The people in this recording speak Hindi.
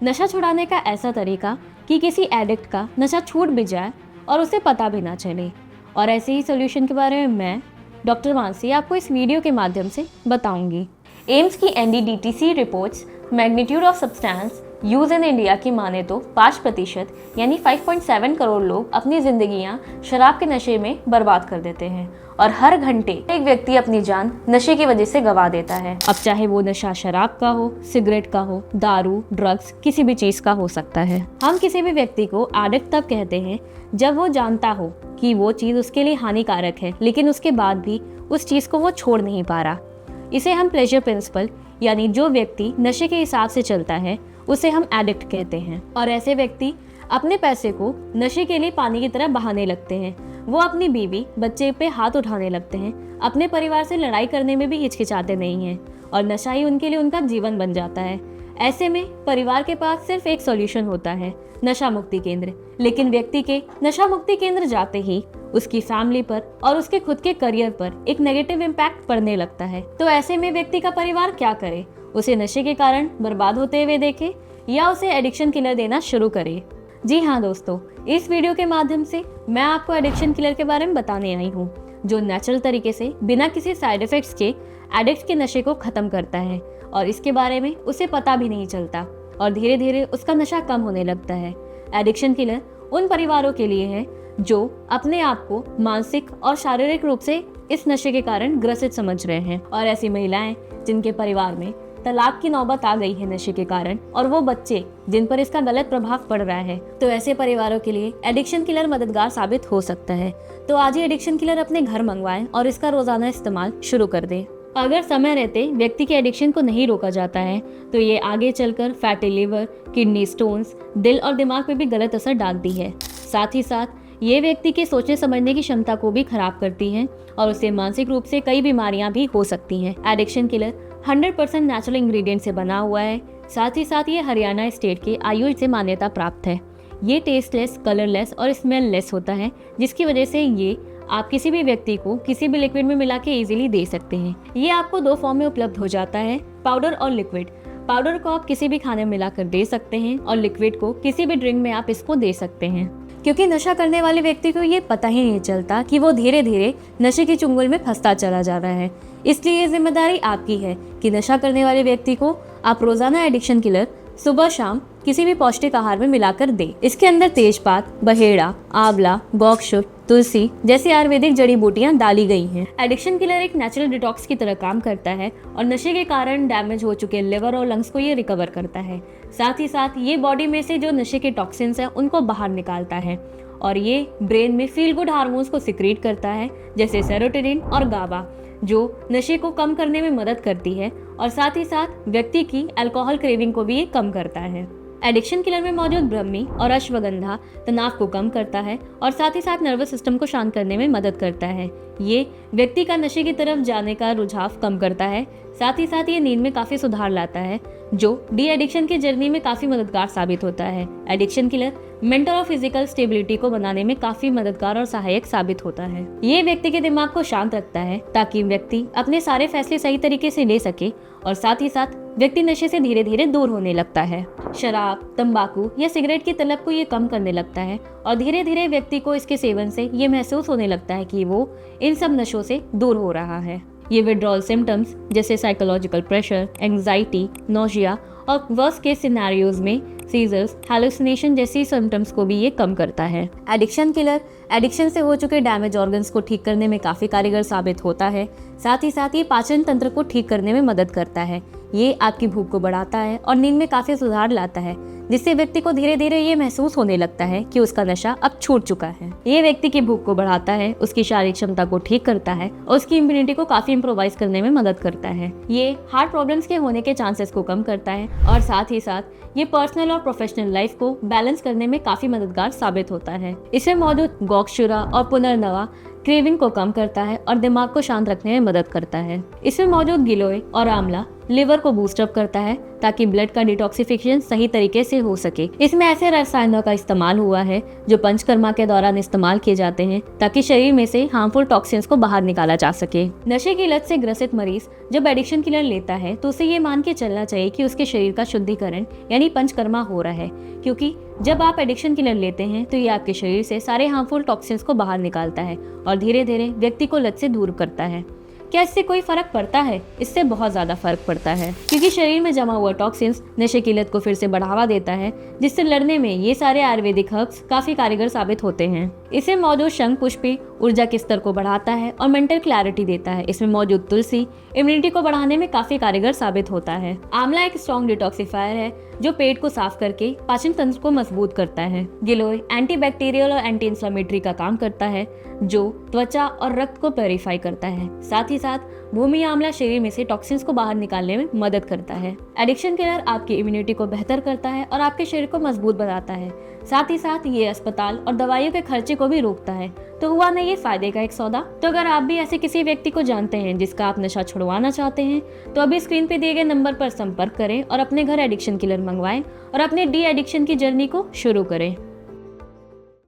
नशा छुड़ाने का ऐसा तरीका कि किसी एडिक्ट का नशा छूट भी जाए और उसे पता भी ना चले। और ऐसे ही सोल्यूशन के बारे में मैं डॉक्टर मानसी आपको इस वीडियो के माध्यम से बताऊंगी। एम्स की NDDTC reports magnitude of substance use in India की माने तो 5% यानी 5.7 करोड़ लोग अपनी जिंदगियां शराब के नशे में बर्बाद कर देते हैं और हर घंटे एक व्यक्ति अपनी जान नशे की वजह से गंवा देता है। अब चाहे वो नशा शराब का हो, सिगरेट का हो, दारू, ड्रग्स, किसी भी चीज का हो सकता है। हम किसी भी व्यक्ति को एडिक्ट तब कहते हैं जब वो जानता हो कि वो चीज उसके लिए हानिकारक है, लेकिन उसके बाद भी उस चीज को वो छोड़ नहीं पा रहा। इसे हम प्लेजर प्रिंसिपल यानी जो व्यक्ति नशे के हिसाब से चलता है उसे हम एडिक्ट कहते हैं। और ऐसे व्यक्ति अपने पैसे को नशे के लिए पानी की तरह बहाने लगते हैं। वो अपनी बीवी बच्चे पे हाथ उठाने लगते हैं, अपने परिवार से लड़ाई करने में भी हिचकिचाते नहीं हैं और नशा ही उनके लिए उनका जीवन बन जाता है। ऐसे में परिवार के पास सिर्फ एक सॉल्यूशन होता है, नशा मुक्ति केंद्र। लेकिन व्यक्ति के नशा मुक्ति केंद्र जाते ही उसकी फैमिली पर और उसके खुद के करियर पर एक नेगेटिव इम्पैक्ट पड़ने लगता है। तो ऐसे में व्यक्ति का परिवार क्या करे? उसे नशे के कारण बर्बाद होते हुए देखे या उसे एडिक्शन किलर देना शुरू करे? जी हाँ दोस्तों, इस वीडियो के माध्यम से मैं आपको एडिक्शन किलर के बारे में बताने आई हूँ, जो नेचुरल तरीके से बिना किसी साइड इफेक्ट्स के एडिक्ट के नशे को खत्म करता है और इसके बारे में उसे पता भी नहीं चलता और धीरे धीरे उसका नशा कम होने लगता है। एडिक्शन किलर उन परिवारों के लिए है जो अपने आप को मानसिक और शारीरिक रूप से इस नशे के कारण ग्रसित समझ रहे हैं, और ऐसी महिलाएं जिनके परिवार में तलाक की नौबत आ गई है नशे के कारण, और वो बच्चे जिन पर इसका गलत प्रभाव पड़ रहा है। तो ऐसे परिवारों के लिए एडिक्शन किलर मददगार साबित हो सकता है। तो आज ही एडिक्शन किलर अपने घर मंगवाएं और इसका रोजाना इस्तेमाल शुरू कर दें। अगर समय रहते व्यक्ति के एडिक्शन को नहीं रोका जाता है तो ये आगे चलकर फैटी लिवर, किडनी स्टोन्स, दिल और दिमाग पे भी गलत असर डालती है। साथ ही साथ ये व्यक्ति के सोचने समझने की क्षमता को भी खराब करती है और उससे मानसिक रूप से कई बीमारियां भी हो सकती हैं। एडिक्शन किलर 100% नेचुरल इंग्रेडिएंट से बना हुआ है। साथ ही साथ ये हरियाणा स्टेट के आयुष से मान्यता प्राप्त है। ये टेस्टलेस, कलरलेस और स्मेललेस होता है, जिसकी वजह से ये आप किसी भी व्यक्ति को किसी भी लिक्विड में मिला के इजीली दे सकते हैं। ये आपको 2 फॉर्म में उपलब्ध हो जाता है, पाउडर और लिक्विड। पाउडर को आप किसी भी खाने में मिलाकर दे सकते हैं और लिक्विड को किसी भी ड्रिंक में आप इसको दे सकते हैं। क्योंकि नशा करने वाले व्यक्ति को ये पता ही नहीं चलता कि वो धीरे धीरे नशे की चुंगल में फंसता चला जा रहा है। इसलिए ये जिम्मेदारी आपकी है कि नशा करने वाले व्यक्ति को आप रोजाना एडिक्शन किलर सुबह शाम किसी भी पौष्टिक आहार में मिलाकर दे। इसके अंदर तेजपात, बहेड़ा, आंवला, गौकशुट, तुलसी जैसी आयुर्वेदिक जड़ी बूटियां डाली गई हैं। एडिक्शन किलर एक नेचुरल डिटॉक्स की तरह काम करता है और नशे के कारण डैमेज हो चुके लिवर और लंग्स को ये रिकवर करता है। साथ ही साथ ये बॉडी में से जो नशे के टॉक्सिन्स हैं उनको बाहर निकालता है और ये ब्रेन में फील गुड हार्मोन्स को सिक्रीट करता है, जैसे सेरोटोनिन और गाबा, जो नशे को कम करने में मदद करती है। और साथ ही साथ व्यक्ति की अल्कोहल क्रेविंग को भी ये कम करता है। एडिक्शन किलर में मौजूद ब्रह्मी और अश्वगंधा तनाव को कम करता है और साथ ही साथ नर्वस सिस्टम को शांत करने में मदद करता है। ये व्यक्ति का नशे की तरफ जाने का रुझाव कम करता है। साथ ही साथ ये नींद में काफी सुधार लाता है, जो डी एडिक्शन की जर्नी में काफी मददगार साबित होता है। एडिक्शन किलर मेंटल और फिजिकल स्टेबिलिटी को बनाने में काफी मददगार और सहायक साबित होता है। ये व्यक्ति के दिमाग को शांत रखता है ताकि व्यक्ति अपने सारे फैसले सही तरीके से ले सके और साथ ही साथ व्यक्ति नशे से धीरे धीरे दूर होने लगता है। शराब, तंबाकू या सिगरेट की तलब को ये कम करने लगता है और धीरे धीरे व्यक्ति को इसके सेवन से ये महसूस होने लगता है कि वो इन सब नशों से दूर हो रहा है। ये विड्रॉल सिम्टम्स जैसे साइकोलॉजिकल प्रेशर, एंग्जाइटी, नोशिया और वर्स्ट केस सिनेरियोज में सीजर्स, हैलुसिनेशन जैसी सिम्टम्स को भी ये कम करता है। एडिक्शन किलर एडिक्शन से हो चुके डैमेज ऑर्गन्स को ठीक करने में काफी कारगर साबित होता है। साथ ही साथ ये पाचन तंत्र को ठीक करने में मदद करता है। ये आपकी भूख को बढ़ाता है और नींद में काफी सुधार लाता है, जिससे व्यक्ति को धीरे धीरे ये महसूस होने लगता है कि उसका नशा अब छूट चुका है। ये व्यक्ति की भूख को बढ़ाता है, उसकी शारीरिक क्षमता को ठीक करता है और उसकी इम्यूनिटी को काफी इम्प्रोवाइज करने में मदद करता है। ये हार्ट प्रॉब्लम्स के होने के चांसेस को कम करता है और साथ ही साथ ये पर्सनल और प्रोफेशनल लाइफ को बैलेंस करने में काफी मददगार साबित होता है। इसमें मौजूद गौकशुरा और पुनर्नवा क्रेविंग को कम करता है और दिमाग को शांत रखने में मदद करता है। इसमें मौजूद गिलोय और आंवला लिवर को बूस्टअप करता है ताकि ब्लड का डिटॉक्सिफिकेशन सही तरीके से हो सके। इसमें ऐसे रसायनों का इस्तेमाल हुआ है जो पंचकर्मा के दौरान इस्तेमाल किए जाते हैं ताकि शरीर में से हार्मफुल टॉक्सिन्स को बाहर निकाला जा सके। नशे की लत से ग्रसित मरीज जब एडिक्शन किलर लेता है तो उसे ये मान के चलना चाहिए कि उसके शरीर का शुद्धिकरण यानी पंचकर्मा हो रहा है, क्योंकि जब आप एडिक्शन किलर लेते हैं तो ये आपके शरीर से सारे हार्मफुल टॉक्सिन्स को बाहर निकालता है और धीरे धीरे व्यक्ति को लत से दूर करता है। क्या इससे कोई फर्क पड़ता है? इससे बहुत ज्यादा फर्क पड़ता है, क्योंकि शरीर में जमा हुआ टॉक्सिन्स नशे की लत को फिर से बढ़ावा देता है, जिससे लड़ने में ये सारे आयुर्वेदिक हर्ब्स काफी कारगर साबित होते हैं। इसमें मौजूद शंख पुष्पी ऊर्जा के स्तर को बढ़ाता है और मेंटल क्लैरिटी देता है। इसमें मौजूद तुलसी इम्यूनिटी को बढ़ाने में काफी कारगर साबित होता है। आंवला एक स्ट्रॉन्ग डिटॉक्सिफायर है जो पेट को साफ करके पाचन तंत्र को मजबूत करता है। गिलोय एंटीबैक्टीरियल और एंटी इंफ्लेमेटरी का काम करता है जो त्वचा और रक्त को प्योरीफाई करता है। साथ ही साथ भूमि आंवला शरीर में से टॉक्सिन्स को बाहर निकालने में मदद करता है। एडिक्शन किलर आपकी इम्यूनिटी को बेहतर करता है और आपके शरीर को मजबूत बनाता है। साथ ही साथ ये अस्पताल और दवाइयों के खर्चे को भी रोकता है। तो हुआ ना ये फायदे का एक सौदा। तो अगर आप भी ऐसे किसी व्यक्ति को जानते हैं जिसका आप नशा छुड़वाना चाहते हैं तो अभी स्क्रीन पे दिए गए नंबर पर संपर्क करें और अपने घर एडिक्शन किलर मंगवाएं और अपने डी एडिक्शन की जर्नी को शुरू करें।